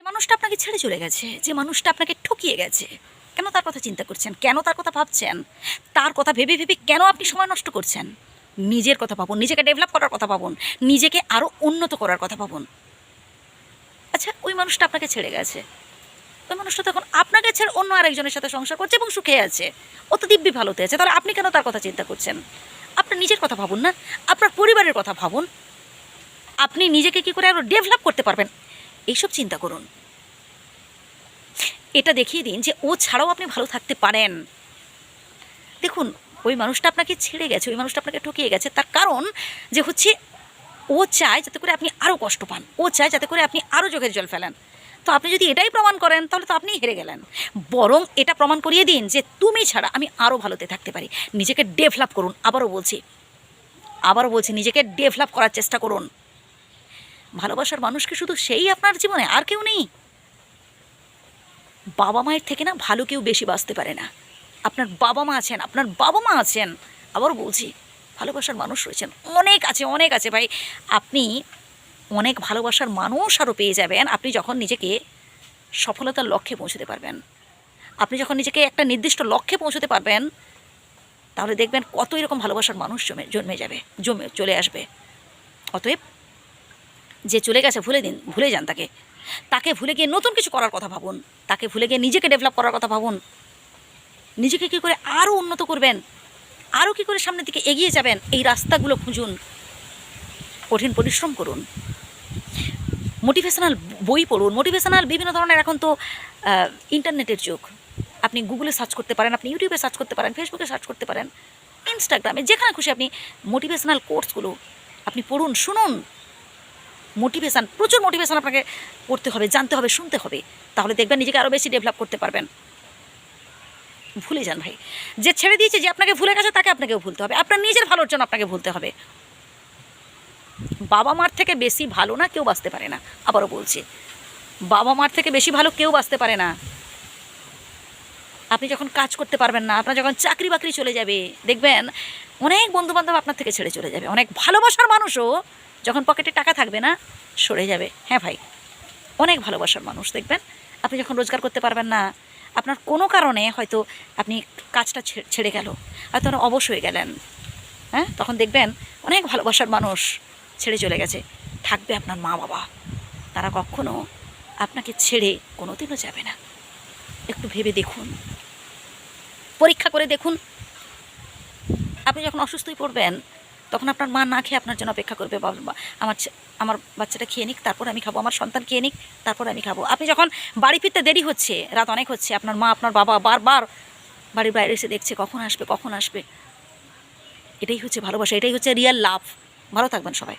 মানুষটা আপনাকে ছেড়ে চলে গেছে, যে মানুষটা আপনাকে ঠকিয়ে গেছে, কেন তার কথা চিন্তা করছেন? কেন তার কথা ভাবছেন? তার কথা ভেবে ভেবে কেন আপনি সময় নষ্ট করছেন? নিজের কথা ভাবুন, নিজেকে ডেভেলপ করার কথা ভাবুন, নিজেকে আরও উন্নত করার কথা ভাবুন। আচ্ছা, ওই মানুষটা আপনাকে ছেড়ে গেছে, ওই মানুষটা তখন আপনাকে ছেড়ে অন্য আরেকজনের সাথে সংসার করছে এবং সুখে আছে, ও তো দিব্যি ভালোতে আছে, তাহলে আপনি কেন তার কথা চিন্তা করছেন? আপনার নিজের কথা ভাবুন না, আপনার পরিবারের কথা ভাবুন, আপনি নিজেকে কী করে আরও ডেভেলপ করতে পারবেন এইসব চিন্তা করুন। এটা দেখিয়ে দিন যে ও ছাড়াও আপনি ভালো থাকতে পারেন। দেখুন, ওই মানুষটা আপনাকে ছেড়ে গেছে, ওই মানুষটা আপনাকে ঠকিয়ে গেছে, তার কারণ যে হচ্ছে ও চায় যাতে করে আপনি আরও কষ্ট পান, ও চায় যাতে করে আপনি আরও চোখের জল ফেলেন। তো আপনি যদি এটাই প্রমাণ করেন তাহলে তো আপনিই হেরে গেলেন। বরং এটা প্রমাণ করিয়ে দিন যে তুমি ছাড়া আমি আরও ভালোতে থাকতে পারি। নিজেকে ডেভেলপ করুন, আবারও বলছি নিজেকে ডেভেলপ করার চেষ্টা করুন। ভালোবাসার মানুষকে শুধু সেই আপনার জীবনে, আর কেউ নেই। বাবা মায়ের থেকে না ভালো কেউ বেশি বাঁচতে পারে না। আপনার বাবা মা আছেন, আপনার বাবা মা আছেন, আবারও বলছি ভালোবাসার মানুষ রয়েছেন, অনেক আছে ভাই। আপনি অনেক ভালোবাসার মানুষ আরও পেয়ে যাবেন আপনি যখন নিজেকে সফলতার লক্ষ্যে পৌঁছতে পারবেন। আপনি যখন নিজেকে একটা নির্দিষ্ট লক্ষ্যে পৌঁছতে পারবেন, তাহলে দেখবেন কত এরকম ভালোবাসার মানুষ জমে চলে আসবে। অতএব যে চলে গেছে ভুলে যান তাকে ভুলে গিয়ে নতুন কিছু করার কথা ভাবুন, তাকে ভুলে গিয়ে নিজেকে ডেভেলপ করার কথা ভাবুন। নিজেকে কী করে আরও উন্নত করবেন, আরও কী করে সামনের দিকে এগিয়ে যাবেন, এই রাস্তাগুলো খুঁজুন, কঠিন পরিশ্রম করুন, মোটিভেশনাল বই পড়ুন, মোটিভেশনাল বিভিন্ন ধরনের, এখন তো ইন্টারনেটের যুগ, আপনি গুগলে সার্চ করতে পারেন, আপনি ইউটিউবে সার্চ করতে পারেন, ফেসবুকে সার্চ করতে পারেন, ইনস্টাগ্রামে, যেখানে খুশি আপনি মোটিভেশনাল কোর্সগুলো আপনি পড়ুন, শুনুন। প্রচুর মোটিভেশন আপনাকে পড়তে হবে, জানতে হবে, শুনতে হবে, তাহলে দেখবেন নিজেকে আরও বেশি ডেভেলপ করতে পারবেন। ভুলে যান ভাই, যে ছেড়ে দিয়েছে, যে আপনাকে ভুলে গেছে, তাকে আপনাকেও ভুলতে হবে, আপনার নিজের ভালোর জন্য আপনাকে ভুলতে হবে। বাবা মার থেকে বেশি ভালো না কেউ বাঁচতে পারে না, আবারও বলছি, বাবা মার থেকে বেশি ভালো কেউ বাঁচতে পারে না। আপনি যখন কাজ করতে পারবেন না, আপনার যখন চাকরি বাকরি চলে যাবে, দেখবেন অনেক বন্ধুবান্ধব আপনার থেকে ছেড়ে চলে যাবে, অনেক ভালোবাসার মানুষও যখন পকেটে টাকা থাকবে না সরে যাবে। হ্যাঁ ভাই, অনেক ভালোবাসার মানুষ দেখবেন আপনি যখন রোজগার করতে পারবেন না, আপনার কোনো কারণে হয়তো আপনি কাজটা ছেড়ে গেল, হয়তো অবশ হয়ে গেলেন, হ্যাঁ, তখন দেখবেন অনেক ভালোবাসার মানুষ ছেড়ে চলে গেছে, থাকবে আপনার মা বাবা, তারা কখনো আপনাকে ছেড়ে কোনোদিনও যাবে না। একটু ভেবে দেখুন, পরীক্ষা করে দেখুন। আপনি যখন অসুস্থই পড়বেন তখন আপনার মা না খেয়ে আপনার জন্য অপেক্ষা করবে, আমার বাচ্চাটা খেয়ে নিক, তারপর আমি খাবো, আমার সন্তান খেয়ে নিক, তারপর আমি খাবো। আপনি যখন বাড়ি ফিরতে দেরি হচ্ছে, রাত অনেক হচ্ছে, আপনার মা আপনার বাবা বারবার বাড়ির বাইরে এসে দেখছে কখন আসবে। এটাই হচ্ছে ভালোবাসা, এটাই হচ্ছে রিয়েল লাভ। ভালো থাকবেন সবাই।